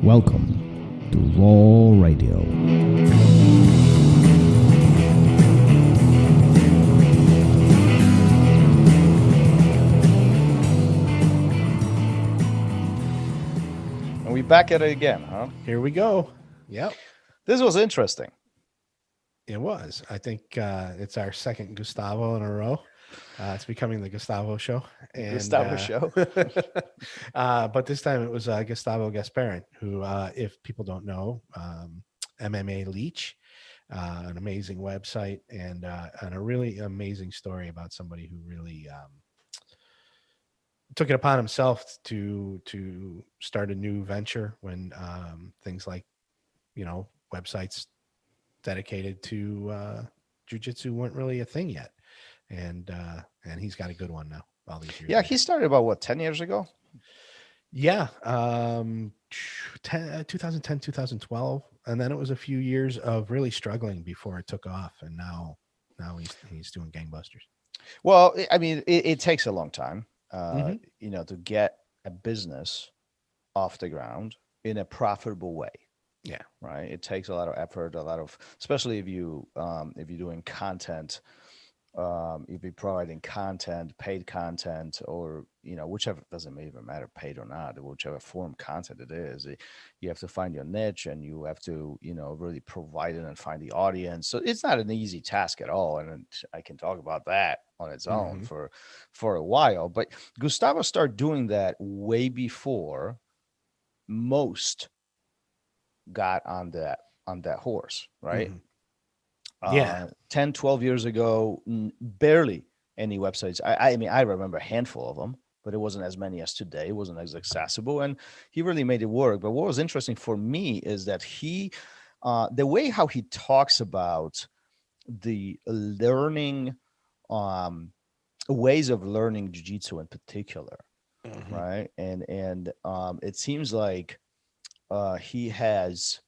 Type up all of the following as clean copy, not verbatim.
Welcome to Raw Radio. And we back at it again, huh? Here we go. Yep, This was interesting. it was. I think it's our second Gustavo in a row. It's becoming the Gustavo show. And, Gustavo show. But this time it was Gustavo Gasperin, who, if people don't know, MMA LEECH, an amazing website and a really amazing story about somebody who really took it upon himself to start a new venture when things like, websites dedicated to Jiu Jitsu weren't really a thing yet. And he's got a good one now. All these years. Yeah, he started about 10 years ago? Yeah, 2010, 2012, and then it was a few years of really struggling before it took off, and now he's doing gangbusters. Well, I mean, it takes a long time, Mhm. to get a business off the ground in a profitable way. Yeah. Right. It takes a lot of effort, especially if you're doing content, if you're providing content, paid content, or whichever, doesn't even matter, paid or not, whichever form content it is, you have to find your niche and you have to really provide it and find the audience. So it's not an easy task at all, and I can talk about that on its own for a while. But Gustavo started doing that way before most got on that horse, right? Yeah. 10, 12 years ago, barely any websites. I mean, I remember a handful of them, but it wasn't as many as today. It wasn't as accessible, and he really made it work. But what was interesting for me is that the way how he talks about the learning, ways of learning jiu-jitsu in particular, right? And it seems like he has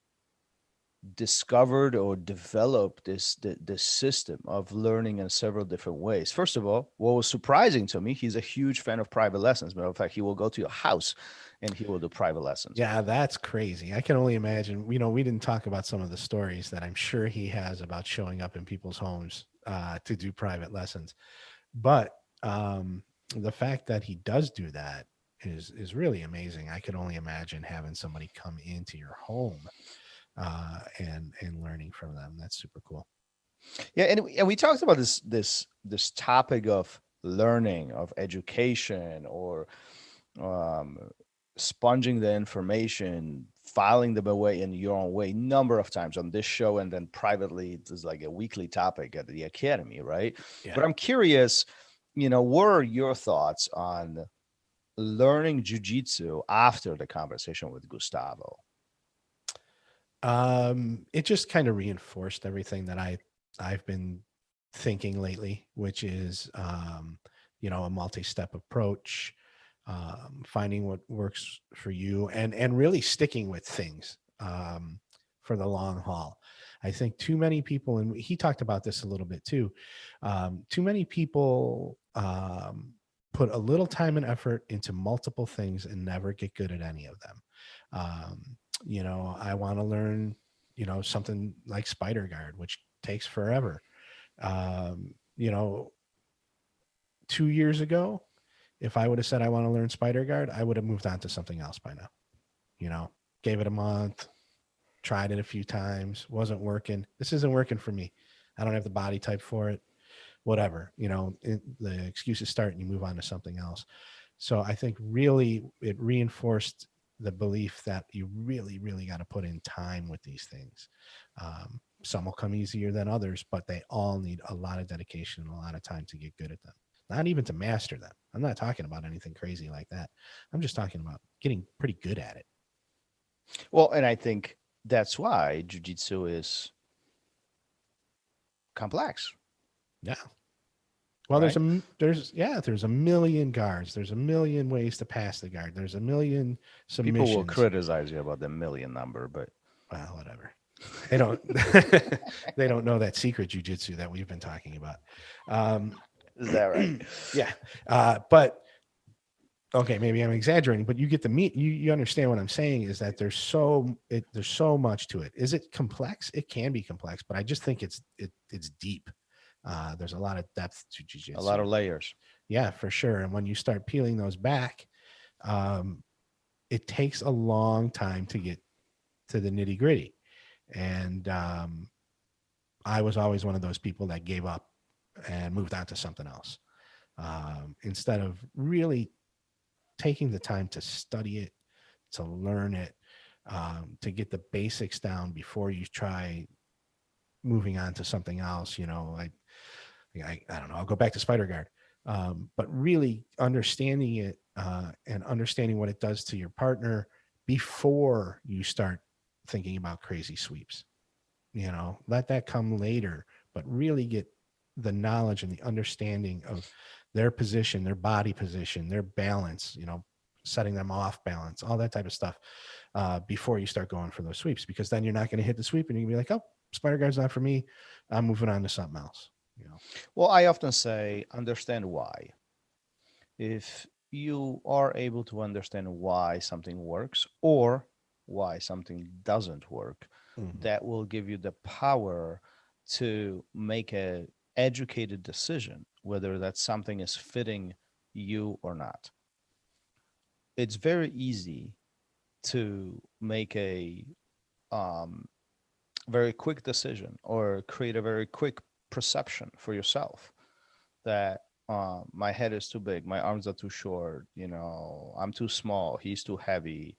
discovered or developed this system of learning in several different ways. First of all, what was surprising to me, he's a huge fan of private lessons. Matter of fact, he will go to your house and he will do private lessons. Yeah, that's crazy. I can only imagine. We didn't talk about some of the stories that I'm sure he has about showing up in people's homes to do private lessons. But the fact that he does do that is really amazing. I could only imagine having somebody come into your home and learning from them. That's super cool. Yeah, and we talked about this topic of learning, of education, or sponging the information, filing them away in your own way, number of times on this show, and then privately it's like a weekly topic at the academy, right? Yeah. But I'm curious, what are your thoughts on learning jiu-jitsu after the conversation with Gustavo? It just kind of reinforced everything that I've been thinking lately, which is a multi-step approach, finding what works for you, and really sticking with things for the long haul. I think too many people, and he talked about this a little bit too, too many people put a little time and effort into multiple things and never get good at any of them. I want to learn, something like spider guard, which takes forever. 2 years ago, if I would have said I want to learn spider guard, I would have moved on to something else by now. Gave it a month, tried it a few times, wasn't working. This isn't working for me. I don't have the body type for it, whatever, the excuses start and you move on to something else. So I think really it reinforced the belief that you really, really got to put in time with these things. Some will come easier than others, but they all need a lot of dedication and a lot of time to get good at them. Not even to master them. I'm not talking about anything crazy like that. I'm just talking about getting pretty good at it. Well, and I think that's why jiu-jitsu is complex. Yeah. Well, right? there's a million guards. There's a million ways to pass the guard. There's a million submissions. People will criticize you about the million number, but well, whatever. They don't they don't know that secret jiu-jitsu that we've been talking about. Is that right? Yeah. But Okay, maybe I'm exaggerating, but you get the meat. You understand what I'm saying is that there's so much to it. Is it complex? It can be complex, but I just think it's deep. There's a lot of depth to A lot jujitsu. of layers. Yeah, for sure. And when you start peeling those back, um, it takes a long time to get to the nitty gritty. And I was always one of those people that gave up and moved on to something else instead of really taking the time to study it, to learn it, to get the basics down before you try moving on to something else. I don't know. I'll go back to Spider Guard, but really understanding it and understanding what it does to your partner before you start thinking about crazy sweeps. Let that come later, but really get the knowledge and the understanding of their position, their body position, their balance, setting them off balance, all that type of stuff before you start going for those sweeps, because then you're not going to hit the sweep and you're going to be like, oh, Spider Guard's not for me. I'm moving on to something else. Well, I often say understand why. If you are able to understand why something works or why something doesn't work, that will give you the power to make a educated decision whether that something is fitting you or not. It's very easy to make a um, very quick decision or create a very quick perception for yourself that my head is too big, my arms are too short, I'm too small, he's too heavy,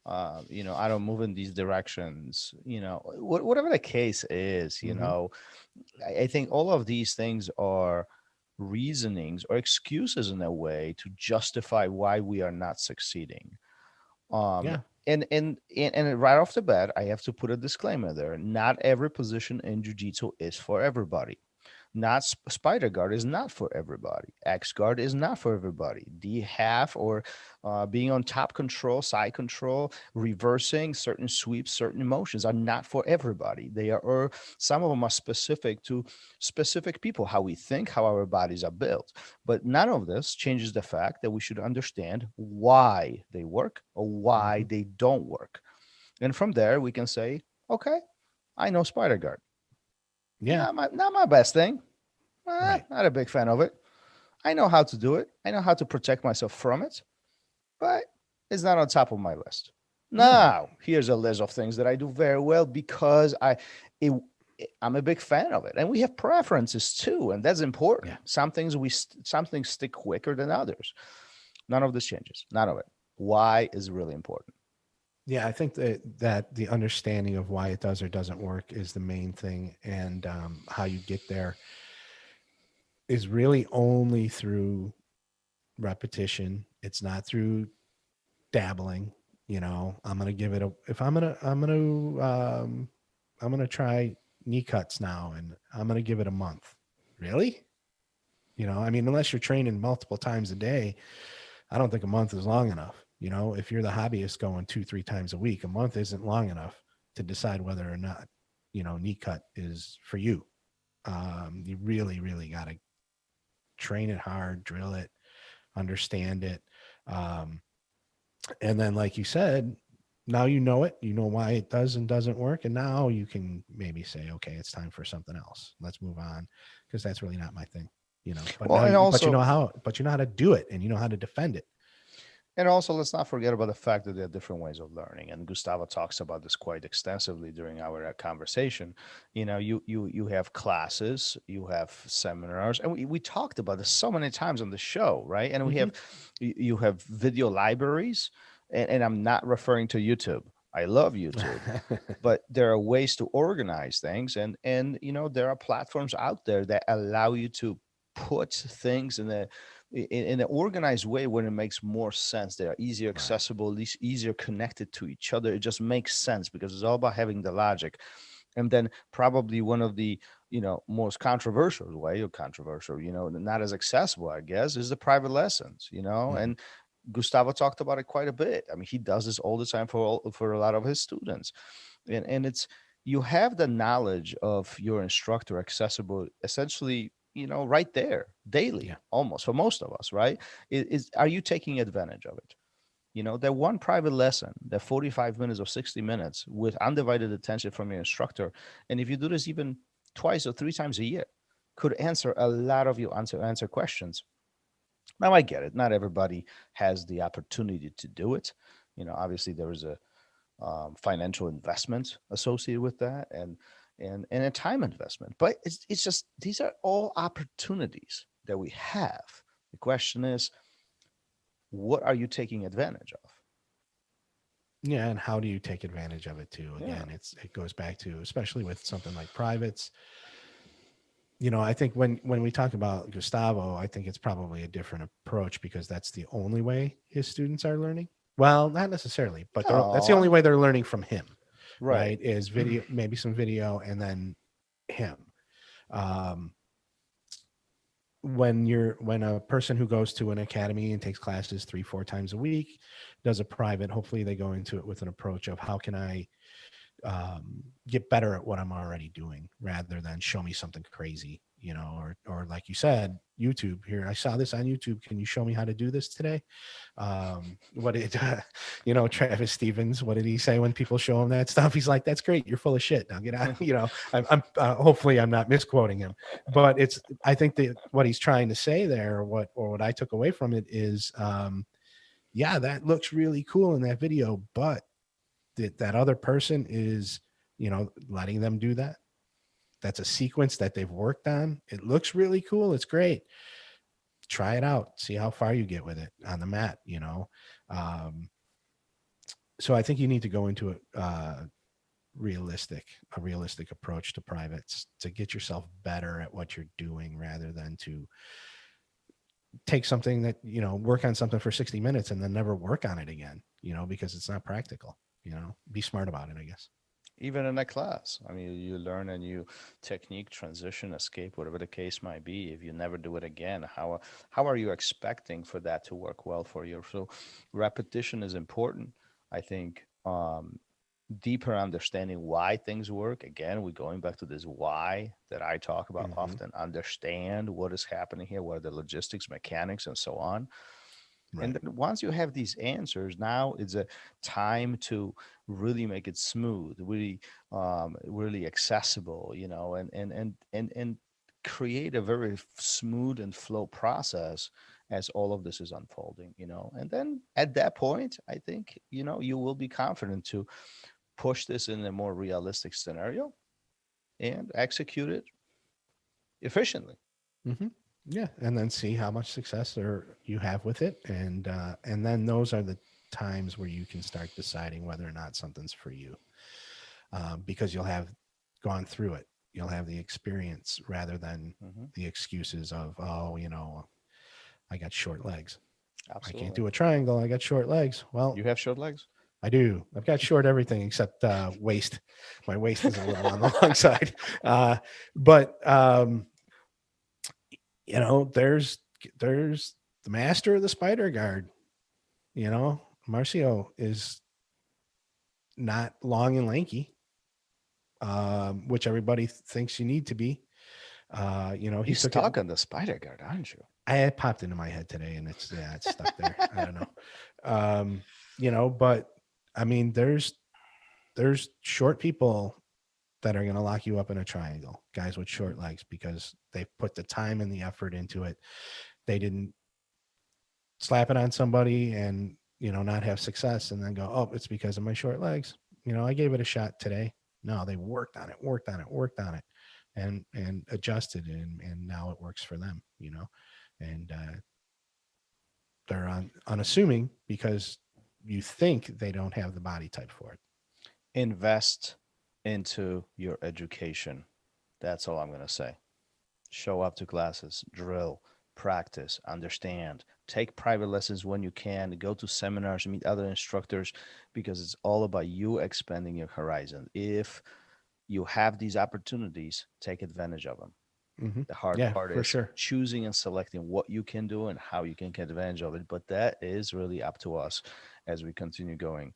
I don't move in these directions, whatever the case is, I think all of these things are reasonings or excuses in a way to justify why we are not succeeding. Um, Yeah. and right off the bat, I have to put a disclaimer there. Not every position in jiu-jitsu is for everybody. Not spider guard is not for everybody. X guard is not for everybody. D half or being on top control, side control, reversing certain sweeps, certain motions are not for everybody. They are, or some of them are specific to specific people, how we think, how our bodies are built. But none of this changes the fact that we should understand why they work or why they don't work. And from there, we can say, okay, I know spider guard. Yeah. Not my best thing. Right. Not a big fan of it. I know how to do it. I know how to protect myself from it, but it's not on top of my list. No. Now, here's a list of things that I do very well because it, I'm a big fan of it, and we have preferences too, and that's important. Yeah. Some things stick quicker than others. None of this changes. None of it. Why is really important. Yeah, I think that the understanding of why it does or doesn't work is the main thing, and how you get there is really only through repetition. It's not through dabbling. I'm gonna give it a. If I'm gonna try knee cuts now, and I'm gonna give it a month. Really? I mean, unless you're training multiple times a day, I don't think a month is long enough. If you're the hobbyist going 2-3 times a week, a month isn't long enough to decide whether or not, knee cut is for you. You really, really got to train it hard, drill it, understand it. And then, like you said, now you know it, you know why it does and doesn't work. And now you can maybe say, okay, it's time for something else. Let's move on. Because that's really not my thing, but Well, now, and but also, you know how to do it, and you know how to defend it. And also, let's not forget about the fact that there are different ways of learning, and Gustavo talks about this quite extensively during our conversation. You have classes, you have seminars, and we talked about this so many times on the show, right? And we have you have video libraries, and I'm not referring to YouTube. I love YouTube, but there are ways to organize things, and there are platforms out there that allow you to put things in an organized way when it makes more sense. They are easier accessible, at least easier connected to each other. It just makes sense because it's all about having the logic. And then probably one of the most controversial way or controversial, not as accessible, I guess, is the private lessons. And Gustavo talked about it quite a bit. I mean, he does this all the time for a lot of his students, and it's you have the knowledge of your instructor accessible essentially right there daily, Yeah. almost for most of us, right? Are you taking advantage of it? That one private lesson, that 45 minutes or 60 minutes with undivided attention from your instructor. And if you do this even twice or three times a year, could answer a lot of your answer questions. Now, I get it. Not everybody has the opportunity to do it. Obviously there is a financial investment associated with that, and a time investment. But it's just, these are all opportunities that we have. The question is, what are you taking advantage of? Yeah, and how do you take advantage of it too? Yeah. Again, it goes back to, especially with something like privates. I think when we talk about Gustavo, I think it's probably a different approach because that's the only way his students are learning. Well, not necessarily, but that's the No, only way they're learning from him, right. right? Is video, maybe some video, and then him. Um, when a person who goes to an academy and takes classes 3-4 times a week does a private, hopefully they go into it with an approach of how can I get better at what I'm already doing rather than show me something crazy, or like you said, YouTube. Here, I saw this on YouTube, can you show me how to do this today? What did Travis Stevens, what did he say when people show him that stuff? He's like, that's great, you're full of shit, now get out. I'm hopefully I'm not misquoting him, but I think that what he's trying to say there, or what I took away from it is, yeah, that looks really cool in that video, but that other person is, letting them do that. That's a sequence that they've worked on. It looks really cool. It's great. Try it out. See how far you get with it on the mat, Um, so I think you need to go into a realistic approach to privates to get yourself better at what you're doing rather than to take something that, work on something for 60 minutes and then never work on it again, because it's not practical. Be smart about it, I guess. Even in a class, I mean, you learn a new technique, transition, escape, whatever the case might be. If you never do it again, how are you expecting for that to work well for you? So repetition is important. I think deeper understanding why things work. Again, we're going back to this why that I talk about often. Understand what is happening here, what are the logistics, mechanics, and so on. Right. And then once you have these answers, now it's a time to really make it smooth, really accessible, and create a very smooth and flow process as all of this is unfolding. And then at that point, I think, you will be confident to push this in a more realistic scenario and execute it efficiently. Mm-hmm. Yeah, and then see how much success you have with it, and then those are the times where you can start deciding whether or not something's for you, because you'll have gone through it. You'll have the experience rather than Hmm. the excuses of, oh, I got short legs. I can't Absolutely. do a triangle. I got short legs. Well, You have short legs? I do. I've got short everything except waist. My waist is a little on the long side. But there's the master of the spider guard. Marcio is not long and lanky, which everybody thinks you need to be. He You're took it. stuck on the spider guard, aren't you? It popped into my head today, and it's stuck there. I don't know. But I mean, there's short people that are going to lock you up in a triangle, guys with short legs, because they put the time and the effort into it. They didn't slap it on somebody and, not have success and then go, oh, it's because of my short legs. I gave it a shot today. No, they worked on it and adjusted it. And now it works for them, and they're unassuming because you think they don't have the body type for it. Invest into your education. That's all I'm going to say. Show up to classes, drill, practice, understand, take private lessons when you can, go to seminars, meet other instructors, because it's all about you expanding your horizon. If you have these opportunities, take advantage of them. Mm-hmm. The hard Yeah, part for is sure. choosing and selecting what you can do and how you can take advantage of it. But that is really up to us as we continue going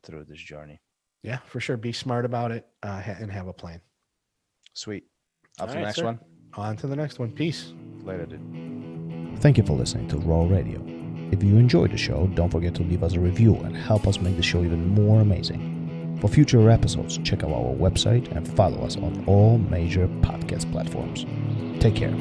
through this journey. Yeah, for sure. Be smart about it, and have a plan. Sweet. All Up to the right, next sir. one. On to the next one. Peace. Later, dude. Thank you for listening to Raw Radio. If you enjoyed the show, don't forget to leave us a review and help us make the show even more amazing. For future episodes, check out our website and follow us on all major podcast platforms. Take care.